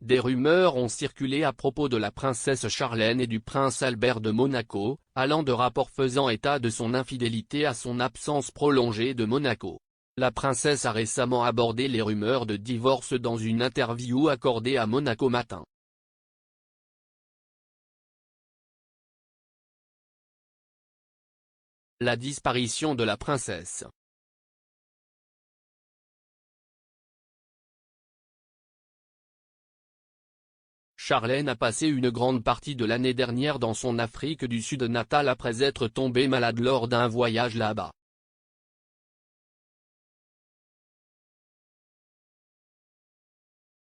Des rumeurs ont circulé à propos de la princesse Charlène et du prince Albert de Monaco, allant de rapports faisant état de son infidélité à son absence prolongée de Monaco. La princesse a récemment abordé les rumeurs de divorce dans une interview accordée à Monaco Matin. La disparition de la princesse. Charlène a passé une grande partie de l'année dernière dans son Afrique du Sud natale après être tombée malade lors d'un voyage là-bas.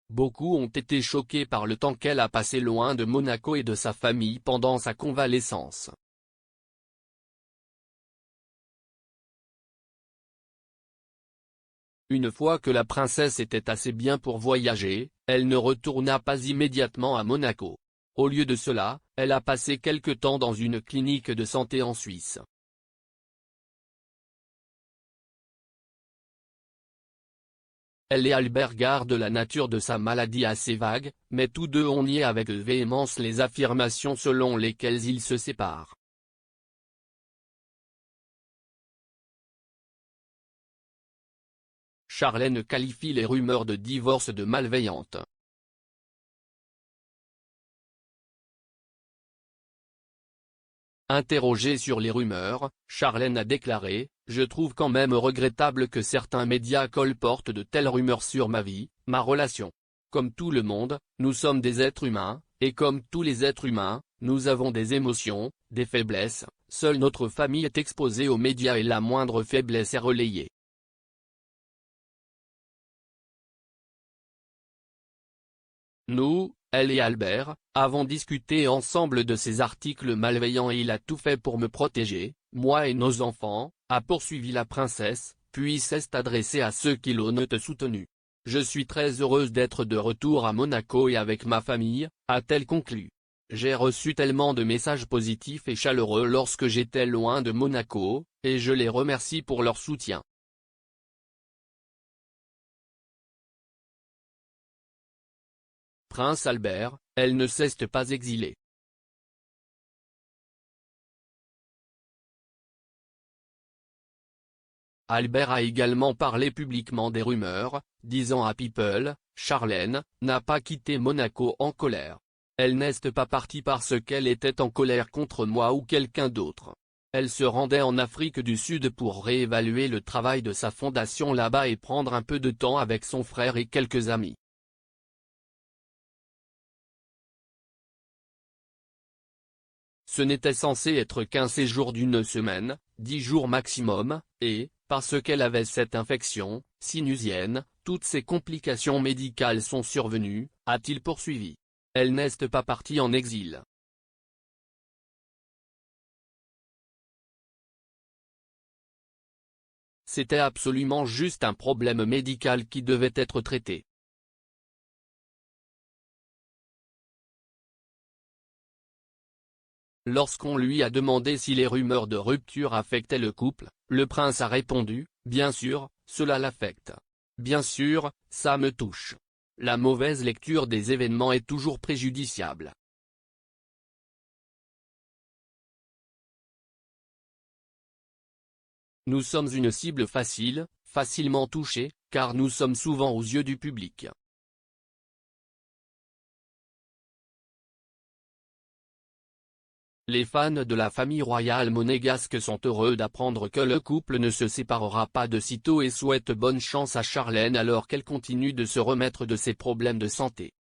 Beaucoup ont été choqués par le temps qu'elle a passé loin de Monaco et de sa famille pendant sa convalescence. Une fois que la princesse était assez bien pour voyager, elle ne retourna pas immédiatement à Monaco. Au lieu de cela, elle a passé quelque temps dans une clinique de santé en Suisse. Elle et Albert gardent la nature de sa maladie assez vague, mais tous deux ont nié avec véhémence les affirmations selon lesquelles ils se séparent. Charlène qualifie les rumeurs de divorce de malveillantes. Interrogée sur les rumeurs, Charlène a déclaré « Je trouve quand même regrettable que certains médias colportent de telles rumeurs sur ma vie, ma relation. Comme tout le monde, nous sommes des êtres humains, et comme tous les êtres humains, nous avons des émotions, des faiblesses, seule notre famille est exposée aux médias et la moindre faiblesse est relayée. » Nous, elle et Albert, avons discuté ensemble de ces articles malveillants et il a tout fait pour me protéger, moi et nos enfants, a poursuivi la princesse, puis s'est adressée à ceux qui l'ont soutenu. Je suis très heureuse d'être de retour à Monaco et avec ma famille, a-t-elle conclu. J'ai reçu tellement de messages positifs et chaleureux lorsque j'étais loin de Monaco, et je les remercie pour leur soutien. Prince Albert, elle ne cesse pas exilée. Albert a également parlé publiquement des rumeurs, disant à People, Charlène n'a pas quitté Monaco en colère. Elle n'est pas partie parce qu'elle était en colère contre moi ou quelqu'un d'autre. Elle se rendait en Afrique du Sud pour réévaluer le travail de sa fondation là-bas et prendre un peu de temps avec son frère et quelques amis. Ce n'était censé être qu'un séjour d'une semaine, 10 jours maximum, et, parce qu'elle avait cette infection, sinusienne, toutes ces complications médicales sont survenues, a-t-il poursuivi. Elle n'est pas partie en exil. C'était absolument juste un problème médical qui devait être traité. Lorsqu'on lui a demandé si les rumeurs de rupture affectaient le couple, le prince a répondu « Bien sûr, cela l'affecte. Bien sûr, ça me touche. La mauvaise lecture des événements est toujours préjudiciable. » Nous sommes une cible facile, facilement touchée, car nous sommes souvent aux yeux du public. Les fans de la famille royale monégasque sont heureux d'apprendre que le couple ne se séparera pas de sitôt et souhaitent bonne chance à Charlène alors qu'elle continue de se remettre de ses problèmes de santé.